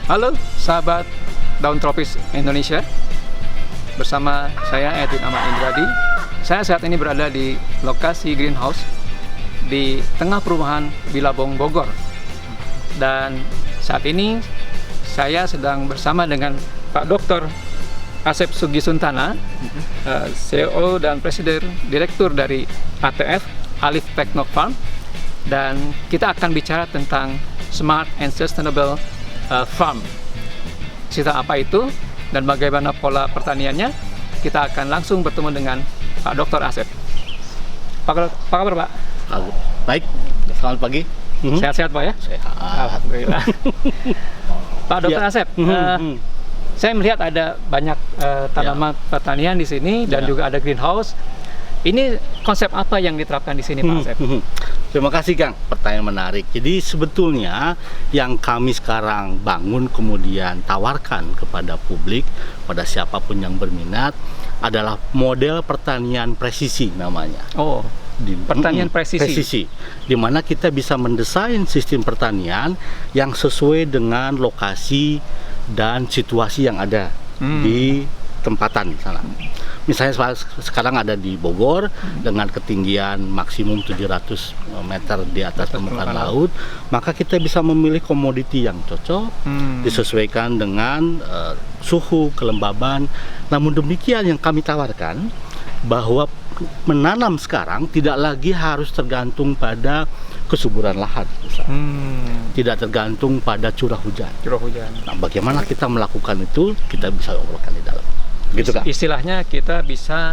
Halo sahabat daun tropis Indonesia, bersama saya Edwin Ahmad Indradi. Saya saat ini berada di lokasi greenhouse di tengah perumahan Bilabong, Bogor. Dan saat ini saya sedang bersama dengan Pak Dr. Asep Sugisuntana, CEO dan Presiden Direktur dari ATF, Alif Techno Farm. Dan kita akan bicara tentang Smart and Sustainable Farm. Cerita apa itu dan bagaimana pola pertaniannya, kita akan langsung bertemu dengan Pak Dr. Asep. Apa kabar Pak? Baik, selamat pagi. Sehat-sehat Pak ya? Sehat. Alhamdulillah. Pak Dr. Asep, saya melihat ada banyak tanaman pertanian di sini dan juga ada greenhouse. Ini konsep apa yang diterapkan di sini Pak Asep? Terima kasih Kang, pertanyaan menarik. Jadi sebetulnya yang kami sekarang bangun kemudian tawarkan kepada publik, pada siapapun yang berminat, adalah model pertanian presisi namanya. Oh, pertanian presisi. Di mana kita bisa mendesain sistem pertanian yang sesuai dengan lokasi dan situasi yang ada di tempatan di sana. Misalnya sekarang ada di Bogor dengan ketinggian maksimum 700 meter di atas permukaan laut, maka kita bisa memilih komoditi yang cocok, disesuaikan dengan suhu, kelembaban. Namun demikian yang kami tawarkan, bahwa menanam sekarang tidak lagi harus tergantung pada kesuburan lahan, tidak tergantung pada curah hujan. Nah, bagaimana kita melakukan itu, kita bisa obrolkan di dalam. Gitu, Kak. Istilahnya kita bisa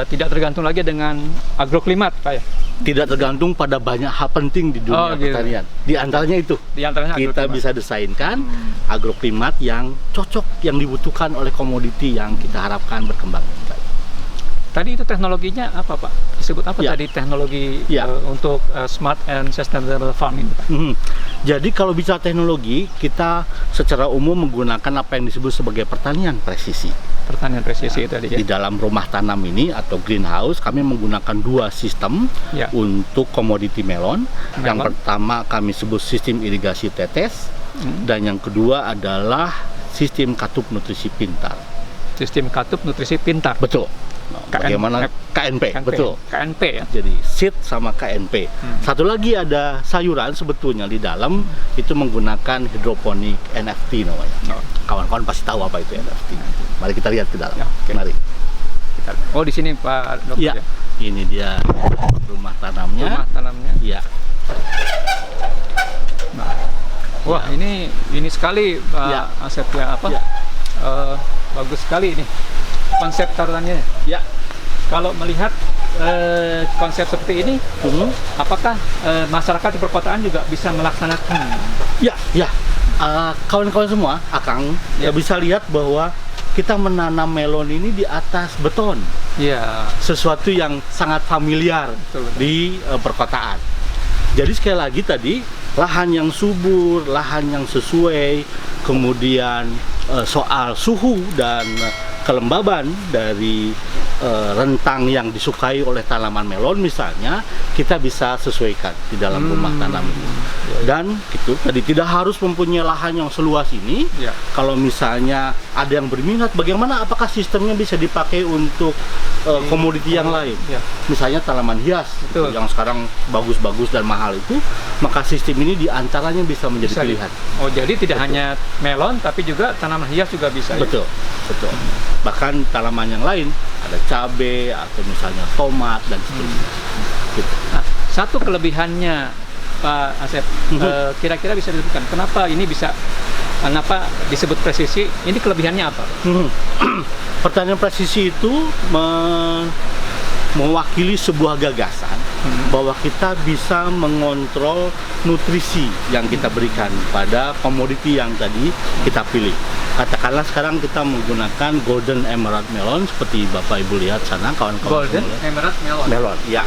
tidak tergantung lagi dengan agroklimat Pak ya? Tidak tergantung pada banyak hal penting di dunia pertanian. Di antaranya itu. Kita bisa desainkan agroklimat yang cocok, yang dibutuhkan oleh komoditi yang kita harapkan berkembang. Tadi itu teknologinya apa Pak? Disebut apa tadi teknologi untuk smart and sustainable farming Pak? Jadi kalau bicara teknologi, kita secara umum menggunakan apa yang disebut sebagai pertanian presisi. Pertanian presisi itu tadi ya? Di dalam rumah tanam ini atau greenhouse, kami menggunakan dua sistem untuk komoditi melon. Yang pertama kami sebut sistem irigasi tetes, dan yang kedua adalah sistem katup nutrisi pintar. Sistem katup nutrisi pintar? Betul. Bagaimana KNP, betul. KNP ya. Jadi seed sama KNP. Satu lagi ada sayuran sebetulnya di dalam itu menggunakan hidroponik NFT namanya. Kawan-kawan pasti tahu apa itu NFT. Mari kita lihat ke dalam. Mari. Oh di sini Pak Dokter. Ya. Ini dia rumah tanamnya. Rumah tanamnya. Iya. Nah. Wah ini sekali Pak Asep ya bagus sekali ini. Konsep taruhannya ya. Kalau melihat konsep seperti ini, apakah masyarakat di perkotaan juga bisa melaksanakan? Kawan-kawan semua, Akang bisa lihat bahwa kita menanam melon ini di atas beton. Sesuatu yang sangat familiar di perkotaan. Jadi sekali lagi tadi, lahan yang subur, lahan yang sesuai, kemudian soal suhu dan kelembaban dari rentang yang disukai oleh tanaman melon misalnya, kita bisa sesuaikan di dalam rumah tanam ini. Dan gitu, tadi tidak harus mempunyai lahan yang seluas ini. Kalau misalnya ada yang berminat, bagaimana apakah sistemnya bisa dipakai untuk komoditi yang lain? Misalnya tanaman hias yang sekarang bagus-bagus dan mahal itu, maka sistem ini diantaranya bisa menjadi pilihan. Oh jadi tidak hanya melon, tapi juga tanaman hias juga bisa. Betul. Bahkan tanaman yang lain, ada cabai atau misalnya tomat dan seterusnya. Gitu. Nah, satu kelebihannya Pak Asep, kira-kira bisa disebutkan kenapa ini bisa, kenapa disebut presisi? Ini kelebihannya apa? Pertanian presisi itu mewakili sebuah gagasan bahwa kita bisa mengontrol nutrisi yang kita berikan pada komoditi yang tadi kita pilih. Katakanlah sekarang kita menggunakan Golden Emerald Melon seperti Bapak Ibu lihat sana, kawan-kawan. Golden Emerald Melon, ya.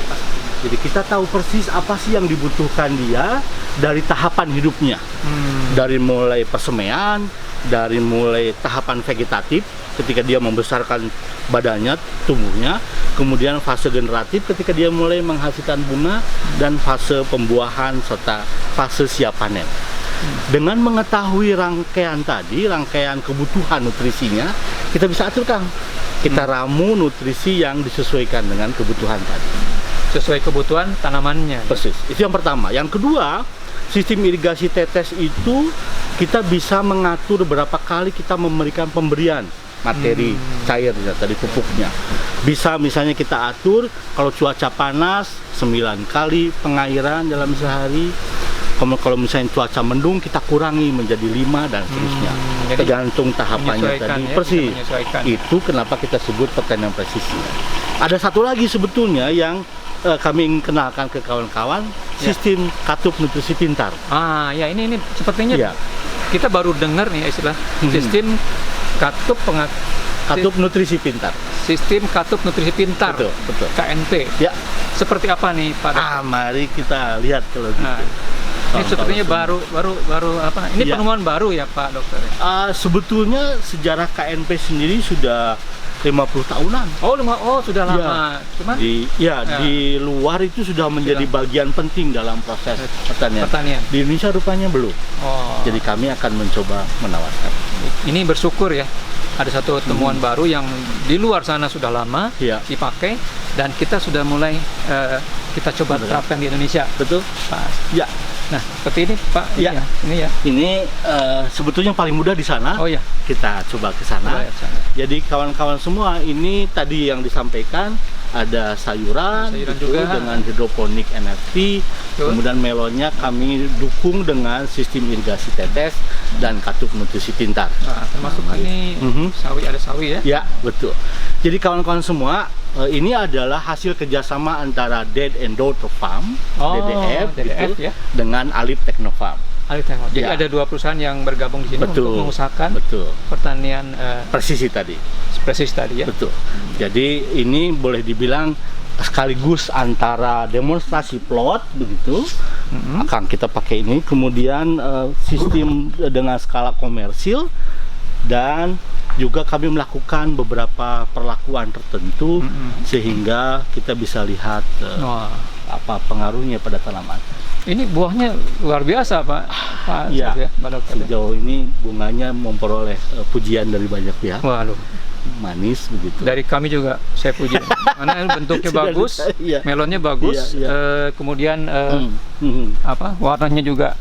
Jadi kita tahu persis apa sih yang dibutuhkan dia dari tahapan hidupnya. Dari mulai persemaian, dari mulai tahapan vegetatif ketika dia membesarkan badannya, tumbuhnya, kemudian fase generatif ketika dia mulai menghasilkan bunga, dan fase pembuahan serta fase siap panen. Dengan mengetahui rangkaian tadi, rangkaian kebutuhan nutrisinya, kita bisa atur, Kang. Kita ramu nutrisi yang disesuaikan dengan kebutuhan tadi. Sesuai kebutuhan tanamannya. Persis. Itu yang pertama. Yang kedua, sistem irigasi tetes itu kita bisa mengatur berapa kali kita memberikan pemberian materi cairnya tadi, pupuknya. Bisa misalnya kita atur kalau cuaca panas 9 kali pengairan dalam sehari. Kalau misalnya cuaca mendung kita kurangi menjadi 5 dan seterusnya. Tergantung tahapannya tadi. Ya, persis. Itu kenapa kita sebut pertanian presisi. Ada satu lagi sebetulnya yang kami ingin kenalkan ke kawan-kawan, sistem katup nutrisi pintar. Ya ini sepertinya kita baru dengar nih istilah sistem katup katup nutrisi pintar. Sistem katup nutrisi pintar. Betul. KNP. Ya. Seperti apa nih, Pak? Mari kita lihat kalau gitu. Ini sepertinya baru apa? Ini penemuan baru ya, Pak Dokter? Sebetulnya sejarah KNP sendiri sudah 50 tahunan. Sudah lama. Cuman di luar itu sudah menjadi bagian penting dalam proses pertanian. Di Indonesia rupanya belum. Jadi kami akan mencoba menawarkan. Ini bersyukur ya. Ada satu temuan baru yang di luar sana sudah lama dipakai dan kita sudah mulai kita coba terapkan di Indonesia. Betul, Pak. Ya. Nah, seperti ini, Pak. Ini sebetulnya paling mudah di sana. Kita coba ke sana. Jadi kawan-kawan semua, ini tadi yang disampaikan ada sayuran juga dengan hidroponik NFT. Kemudian melonnya kami dukung dengan sistem irigasi tetes dan katup nutrisi pintar. Termasuk ini sawi, ada sawi ya? Ya, betul. Jadi kawan-kawan semua, ini adalah hasil kerjasama antara Dad and Daughter Farm, DDF gitu, dengan Alip Technofarm. Jadi ada dua perusahaan yang bergabung di sini untuk mengusahakan pertanian presisi tadi. Presisi tadi ya. Betul. Jadi ini boleh dibilang sekaligus antara demonstrasi plot begitu. Akan kita pakai ini, kemudian sistem dengan skala komersil, dan juga kami melakukan beberapa perlakuan tertentu sehingga kita bisa lihat apa pengaruhnya pada tanaman. Ini buahnya luar biasa, Pak. Sejauh ini bunganya memperoleh pujian dari banyak pihak. Manis begitu. Dari kami juga saya puji. Karena bentuknya bagus, melonnya bagus, kemudian warnanya juga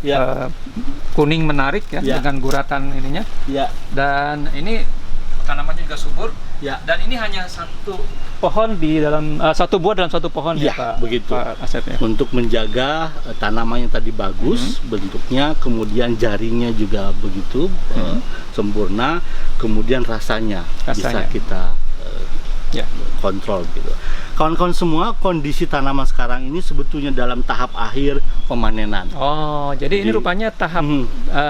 kuning menarik dengan guratan ininya. Dan ini tanamannya juga subur. Dan ini hanya satu pohon di dalam satu buah dalam satu pohon ya, Pak. Begitu. Pak Asep, ya. Untuk menjaga tanamannya tadi bagus bentuknya, kemudian jarinya juga begitu sempurna, kemudian rasanya bisa kita kontrol gitu. Kawan-kawan semua, kondisi tanaman sekarang ini sebetulnya dalam tahap akhir pemanenan. Jadi ini rupanya tahap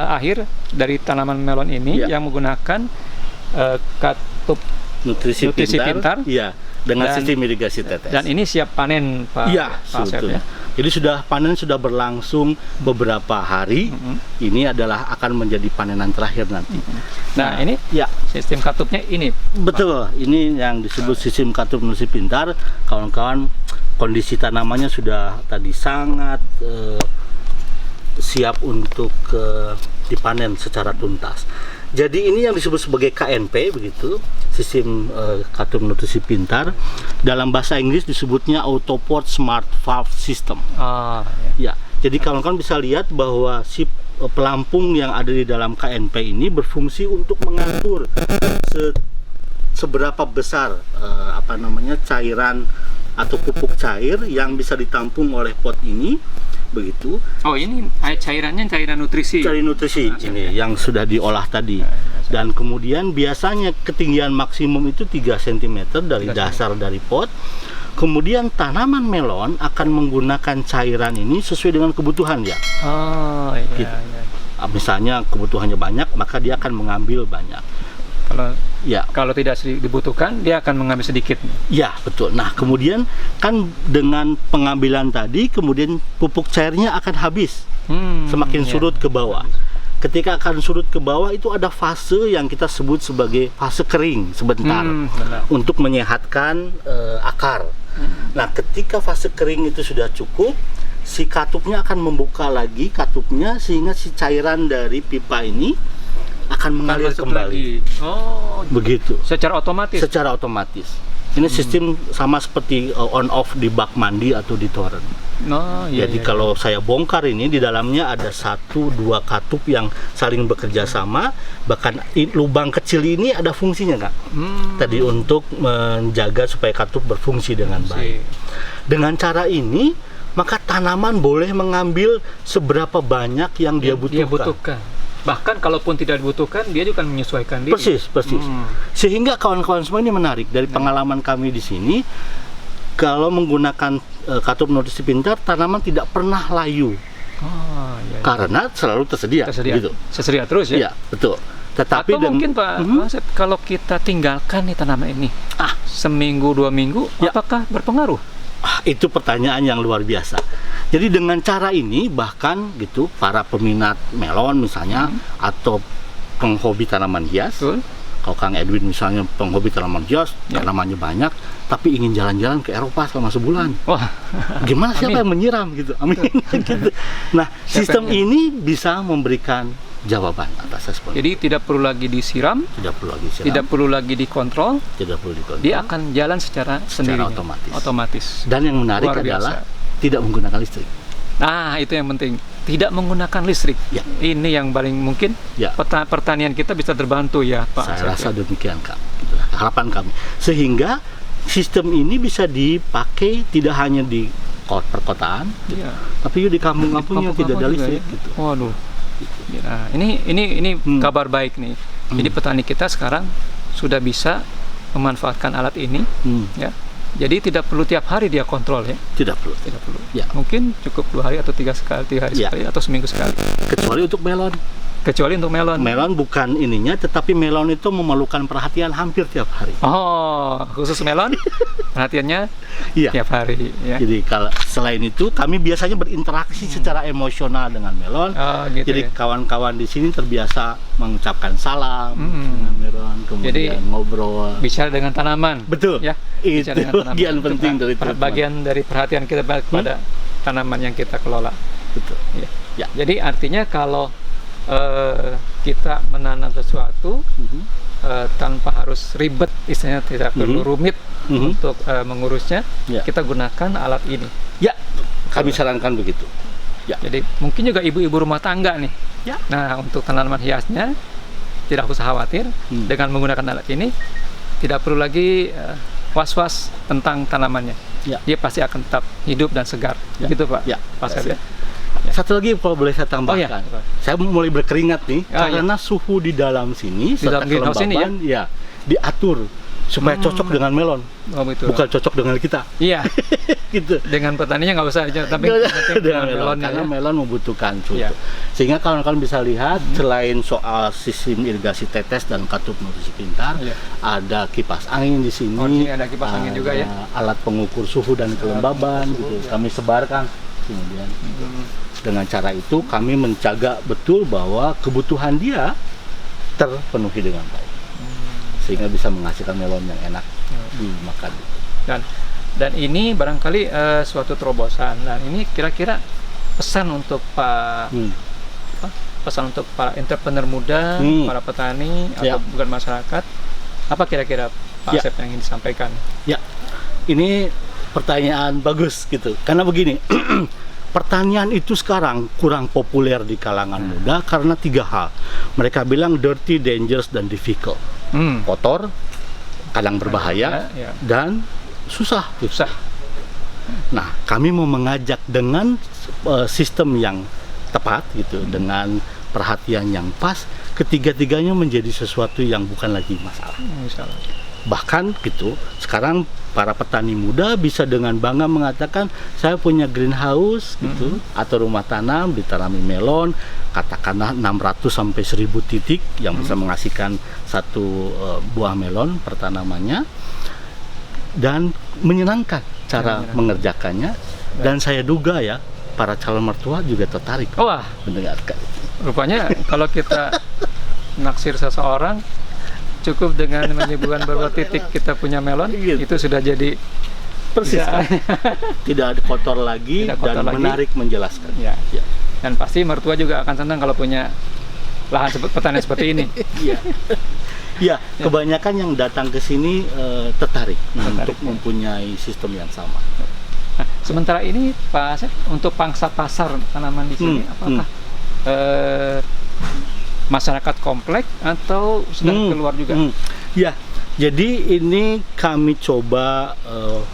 akhir dari tanaman melon ini yang menggunakan katup nutrisi pintar. Dengan sistem irigasi tetes. Dan ini siap panen, Pak. Pak Asep, ya. Jadi panen sudah berlangsung beberapa hari. Ini adalah akan menjadi panenan terakhir nanti. Nah, ini sistem katupnya ini. Betul. Ini yang disebut sistem katup nutrisi pintar. Kawan-kawan, kondisi tanamannya sudah tadi sangat siap untuk dipanen secara tuntas. Jadi ini yang disebut sebagai KNP begitu, sistem katup nutrisi pintar. Dalam bahasa Inggris disebutnya Autoport Smart Valve System. Jadi kawan-kawan bisa lihat bahwa si pelampung yang ada di dalam KNP ini berfungsi untuk mengatur seberapa besar cairan atau pupuk cair yang bisa ditampung oleh pot ini. Begitu. Ini cairannya cairan nutrisi. Cairan nutrisi ini yang sudah diolah tadi. Dan kemudian biasanya ketinggian maksimum itu 3 cm dari dasar dari pot. Kemudian tanaman melon akan menggunakan cairan ini sesuai dengan kebutuhan ya. Gitu. Misalnya kebutuhannya banyak, maka dia akan mengambil banyak. Kalau tidak dibutuhkan, dia akan mengambil sedikit. Ya, betul. Nah, kemudian kan dengan pengambilan tadi, kemudian pupuk cairnya akan habis, semakin surut ke bawah. Ketika akan surut ke bawah itu ada fase yang kita sebut sebagai fase kering sebentar untuk menyehatkan akar. Nah, ketika fase kering itu sudah cukup, si katupnya akan membuka lagi katupnya sehingga si cairan dari pipa ini akan mengalir kembali. Oh, begitu. Secara otomatis. Secara otomatis. Ini sistem sama seperti on off di bak mandi atau di toren. Oh, iya, Jadi iya, kalau saya bongkar ini di dalamnya ada 1-2 katup yang saling bekerja sama. Bahkan lubang kecil ini ada fungsinya, Kak. Tadi untuk menjaga supaya katup berfungsi dengan baik. Dengan cara ini maka tanaman boleh mengambil seberapa banyak yang dia butuhkan. Bahkan kalaupun tidak dibutuhkan, dia juga akan menyesuaikan diri. Persis. Sehingga kawan-kawan semua ini menarik. Dari pengalaman kami di sini, kalau menggunakan katup nutrisi pintar, tanaman tidak pernah layu. Iya. Karena selalu tersedia. Gitu. Sesedia terus ya? Iya, betul. Tetapi atau mungkin Pak Asep, kalau kita tinggalkan nih tanaman ini, seminggu 2 minggu, apakah berpengaruh? Itu pertanyaan yang luar biasa. Jadi dengan cara ini Bahkan gitu para peminat melon misalnya atau penghobi tanaman hias, kalau Kang Edwin misalnya penghobi tanaman hias, tanamannya banyak, tapi ingin jalan-jalan ke Eropa selama sebulan. Wah, gimana siapa yang menyiram gitu? Amin. Gitu. Nah, sistem ini bisa memberikan jawaban atas seperti. Jadi tidak perlu lagi disiram, tidak perlu lagi dikontrol, dia akan jalan secara sendiri, otomatis. Dan yang menarik adalah tidak menggunakan listrik. Nah, itu yang penting, tidak menggunakan listrik. Ini yang paling mungkin pertanian kita bisa terbantu ya, Pak. Saya rasa demikian, Kak. Itulah harapan kami. Sehingga sistem ini bisa dipakai tidak hanya di perkotaan, tapi di kampung-kampung yang tidak ada listrik. Gitu. Waduh. Nah, ini kabar baik nih. Jadi petani kita sekarang sudah bisa memanfaatkan alat ini, ya. Jadi tidak perlu tiap hari dia kontrol ya. Tidak perlu. Ya. Mungkin cukup 2 hari atau 3 hari sekali atau seminggu sekali. Kecuali untuk melon. Melon bukan ininya, tetapi melon itu memerlukan perhatian hampir tiap hari. Oh, khusus melon perhatiannya tiap hari. Ya. Jadi kalau selain itu kami biasanya berinteraksi secara emosional dengan melon. Gitu. Jadi kawan-kawan di sini terbiasa mengucapkan salam dengan melon, kemudian ngobrol. Bicara dengan tanaman. Betul. Ya. Itu bagian penting dari bagian dari perhatian kita pada tanaman yang kita kelola. Betul. Ya. Jadi artinya kalau kita menanam sesuatu tanpa harus ribet, istilahnya tidak perlu rumit untuk mengurusnya, kita gunakan alat ini. Ya, kami sarankan begitu. Ya. Jadi mungkin juga ibu-ibu rumah tangga nih. Ya. Nah, untuk tanaman hiasnya tidak usah khawatir dengan menggunakan alat ini, tidak perlu lagi was-was tentang tanamannya. Dia pasti akan tetap hidup dan segar. Gitu Pak. Pak Asep. Satu lagi kalau boleh saya tambahkan, saya mulai berkeringat nih karena suhu di dalam sini serta kelembaban diatur supaya cocok dengan melon, bukan cocok dengan kita. Iya, gitu. Dengan petaninya nggak usah, tapi dengan melon, karena melon membutuhkan suhu. Sehingga kawan-kawan bisa lihat selain soal sistem irigasi tetes dan katup nutrisi pintar, ada kipas angin di sini, ada kipas angin juga ya, alat pengukur suhu dan kelembaban, gitu. Kami sebarkan. Kemudian dengan cara itu kami menjaga betul bahwa kebutuhan dia terpenuhi dengan baik, sehingga bisa menghasilkan melon yang enak dimakan. Dan ini barangkali suatu terobosan. Dan ini kira-kira pesan untuk pesan untuk para entrepreneur muda, para petani atau bukan masyarakat, apa kira-kira Pak Asep yang ingin disampaikan? Ya, ini pertanyaan bagus gitu, karena begini. Pertanian itu sekarang kurang populer di kalangan muda karena 3 hal. Mereka bilang dirty, dangerous, dan difficult. Kotor, kadang berbahaya, dan susah. Nah, kami mau mengajak dengan sistem yang tepat gitu, dengan perhatian yang pas, ketiga-tiganya menjadi sesuatu yang bukan lagi masalah. Bahkan gitu, sekarang para petani muda bisa dengan bangga mengatakan saya punya greenhouse gitu, atau rumah tanam ditanami melon, katakanlah 600 sampai 1000 titik yang bisa menghasilkan 1 buah melon per tanamannya, dan menyenangkan cara mengerjakannya. Dan saya duga ya para calon mertua juga tertarik mendengarkan. Rupanya kalau kita naksir seseorang cukup dengan menyebutkan beberapa titik kita punya melon, itu sudah jadi persis. Bisa. Tidak kotor lagi Tidak kotor dan lagi. menarik menjelaskan. Ya. Ya. Dan pasti mertua juga akan senang kalau punya lahan pertanian seperti ini. Iya. Ya, kebanyakan yang datang ke sini tertarik untuk ya. mempunyai sistem yang sama. Nah, sementara ini Pak Asep, untuk pangsa pasar tanaman di sini, apakah masyarakat komplek atau sudah keluar juga? Ya, jadi ini kami coba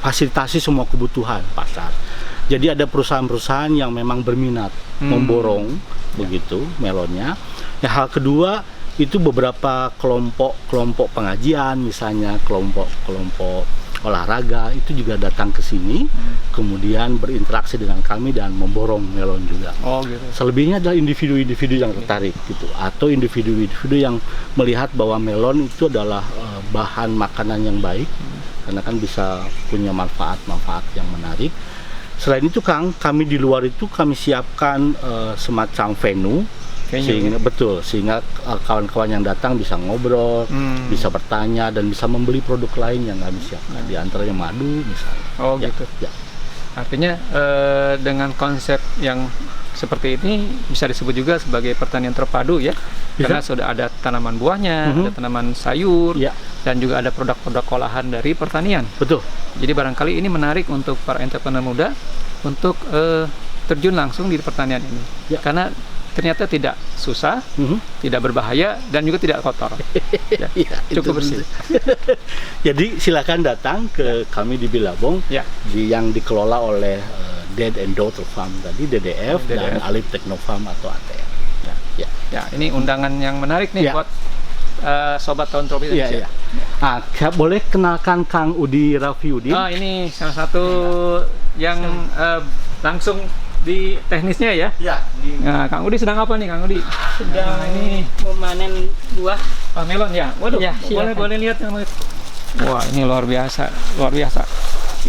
fasilitasi semua kebutuhan pasar. Jadi ada perusahaan-perusahaan yang memang berminat memborong begitu melonnya. Ya, hal kedua itu beberapa kelompok pengajian, misalnya kelompok olahraga itu juga datang ke sini, kemudian berinteraksi dengan kami dan memborong melon juga. Oh gitu. Selebihnya adalah individu-individu yang tertarik gitu, atau individu-individu yang melihat bahwa melon itu adalah bahan makanan yang baik, karena kan bisa punya manfaat-manfaat yang menarik. Selain itu Kang, kami di luar itu kami siapkan semacam venue. Sehingga kawan-kawan yang datang bisa ngobrol, bisa bertanya dan bisa membeli produk lain yang kami siapkan, di antaranya madu misalnya. Oh gitu. Ya. Artinya dengan konsep yang seperti ini bisa disebut juga sebagai pertanian terpadu ya, karena sudah ada tanaman buahnya, ada tanaman sayur, dan juga ada produk-produk olahan dari pertanian. Betul. Jadi barangkali ini menarik untuk para entrepreneur muda untuk terjun langsung di pertanian ini, karena ternyata tidak susah, tidak berbahaya, dan juga tidak kotor. Ya, cukup bersih. Jadi silakan datang ke kami di Billabong, yang dikelola oleh Dad and Daughter Farm tadi, DDF, dan Alif Technofarm atau ATR. Ya, ini undangan yang menarik nih buat sobat tahun tropis. Boleh kenalkan Kang Udi Rafiuddin. Ini salah satu yang langsung di teknisnya ya. Nah, Kang Udi sedang apa nih, Kang Udi? Sedang ini memanen buah melon ya. Waduh, boleh lihat Kang Udi. Wah, ini luar biasa.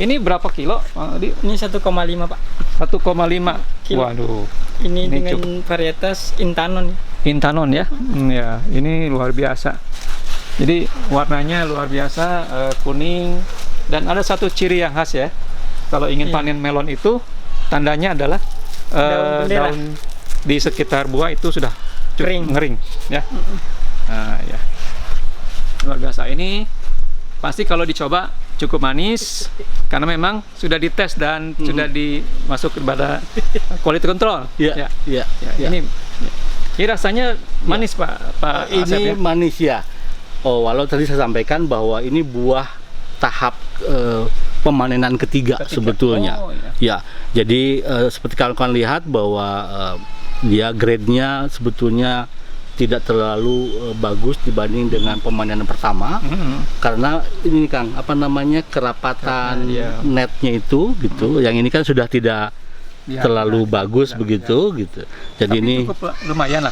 Ini berapa kilo, Kang Udi? Ini 1,5 Pak. 1,5 kilo. Waduh. Ini dengan varietas Intanon. Intanon ya. Ya, ini luar biasa. Jadi warnanya luar biasa, kuning, dan ada satu ciri yang khas ya. Kalau ingin panen melon itu tandanya adalah daun di sekitar buah itu sudah ngering ya. Nah, ya. Luar biasa. Ini pasti kalau dicoba cukup manis karena memang sudah dites dan sudah dimasuk kepada quality control. Ini rasanya manis Pak Asep, ini manis ya. Oh, walau tadi saya sampaikan bahwa ini buah tahap pemanenan ketiga sebetulnya. Jadi seperti kalian lihat bahwa dia grade-nya sebetulnya tidak terlalu bagus dibanding dengan pemanenan pertama, karena ini Kang, kerapatan netnya itu gitu. Yang ini kan sudah tidak terlalu bagus begitu. Jadi tapi ini cukup lumayan lah.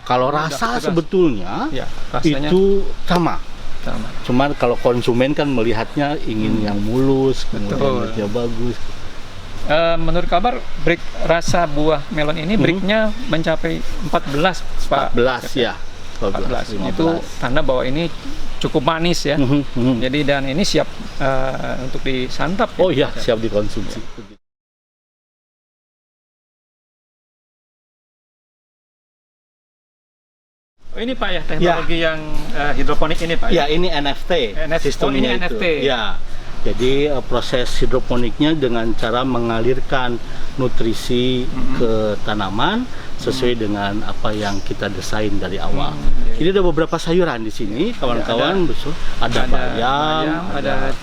Kalau rasa sebetulnya itu sama. Cuman kalau konsumen kan melihatnya ingin yang mulus, kemudian netnya bagus. Menurut kabar break rasa buah melon ini breaknya mencapai 14 Pak. 14 ya. 14. Itu tanda bahwa ini cukup manis ya. Jadi dan ini siap untuk disantap. Oh iya, siap dikonsumsi. Oh, ini Pak ya teknologi yang hidroponik ini Pak. Ya, ini NFT. Sistemnya ini itu. NFT. Ya. Jadi proses hidroponiknya dengan cara mengalirkan nutrisi ke tanaman sesuai dengan apa yang kita desain dari awal. Jadi ada beberapa sayuran di sini, kawan-kawan. Ada bayam, ada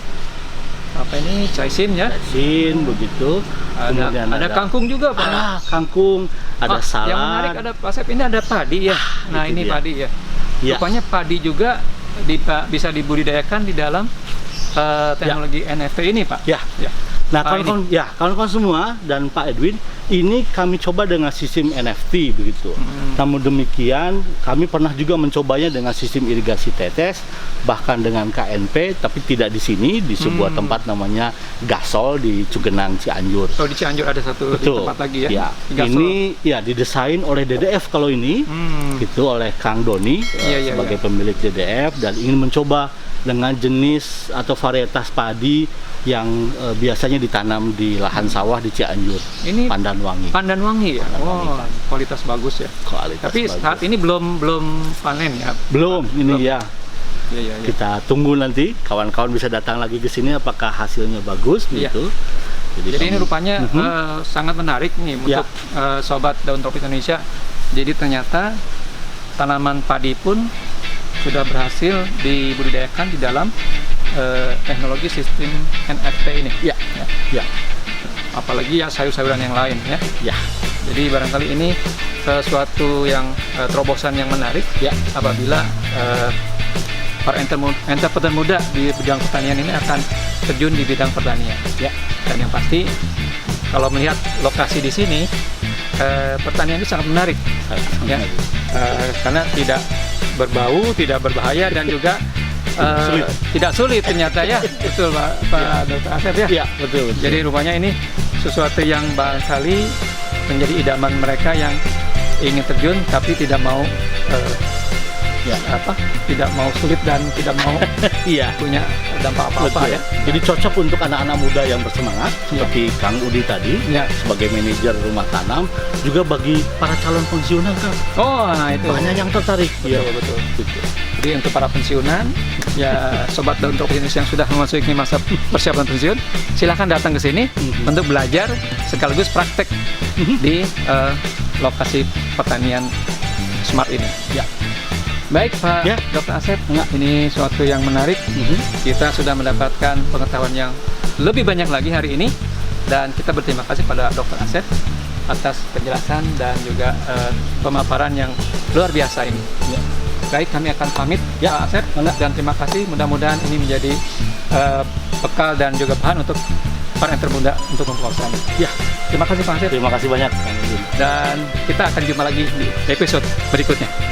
apa ini caisin ya? Caisin begitu. Kemudian ada kangkung juga Pak. Kangkung, ada salad. Yang menarik ada Pak Asep, ini ada padi ya. Nah, ini dia. Padi ya. Rupanya padi juga bisa dibudidayakan di dalam teknologi NFT ini Pak. Nah, kawan-kawan semua dan Pak Edwin, Ini kami coba dengan sistem NFT begitu. Namun demikian, kami pernah juga mencobanya dengan sistem irigasi tetes, bahkan dengan KNP, tapi tidak di sini, di sebuah tempat namanya Gasol di Cugenang, Cianjur. Oh, di Cianjur ada satu di tempat lagi ya? Ya. Ini ya didesain oleh DDF kalau ini, itu oleh Kang Doni sebagai pemilik DDF, dan ingin mencoba dengan jenis atau varietas padi yang biasanya ditanam di lahan sawah di Cianjur. Ini Pandanwangi. Pandanwangi ya. Wow, kualitas bagus ya. Tapi bagus. saat ini belum panen ya. Belum, ini belum. Ya. Ya. Kita tunggu nanti kawan-kawan bisa datang lagi ke sini apakah hasilnya bagus gitu. Jadi ini rupanya sangat menarik nih untuk sobat daun tropis Indonesia. Jadi ternyata tanaman padi pun sudah berhasil dibudidayakan di dalam teknologi sistem NFT ini. Ya. Apalagi ya sayur-sayuran yang lain ya. Jadi barangkali ini sesuatu yang terobosan yang menarik apabila para entrepreneur muda di bidang pertanian ini akan terjun di bidang pertanian. Dan yang pasti kalau melihat lokasi di sini pertanian itu sangat menarik karena tidak berbau, tidak berbahaya, dan juga tidak sulit ternyata ya. Betul Pak Dr. Asep ya? Iya, betul. Jadi rupanya ini sesuatu yang barangkali menjadi idaman mereka yang ingin terjun tapi tidak mau tidak mau sulit dan tidak mau punya dampak apa-apa ya. Jadi cocok untuk anak-anak muda yang bersemangat seperti Kang Udi tadi sebagai manajer rumah tanam, juga bagi para calon pensiunan Kang. Oh, nah itu banyak yang tertarik. Betul. Jadi untuk para pensiunan ya, sobat daun tropis Indonesia yang sudah memasuki masa persiapan pensiun, silahkan datang ke sini untuk belajar sekaligus praktek di lokasi pertanian smart ini. Baik Pak Dr. Asep, ini suatu yang menarik. Kita sudah mendapatkan pengetahuan yang lebih banyak lagi hari ini, dan kita berterima kasih pada Dr. Asep atas penjelasan dan juga pemaparan yang luar biasa ini. Baik, kami akan pamit Pak Asep, dan terima kasih. Mudah-mudahan ini menjadi bekal dan juga bahan untuk para entrepreneur muda untuk mempromosikan. Terima kasih Pak Asep. Terima kasih banyak. Dan kita akan jumpa lagi di episode berikutnya.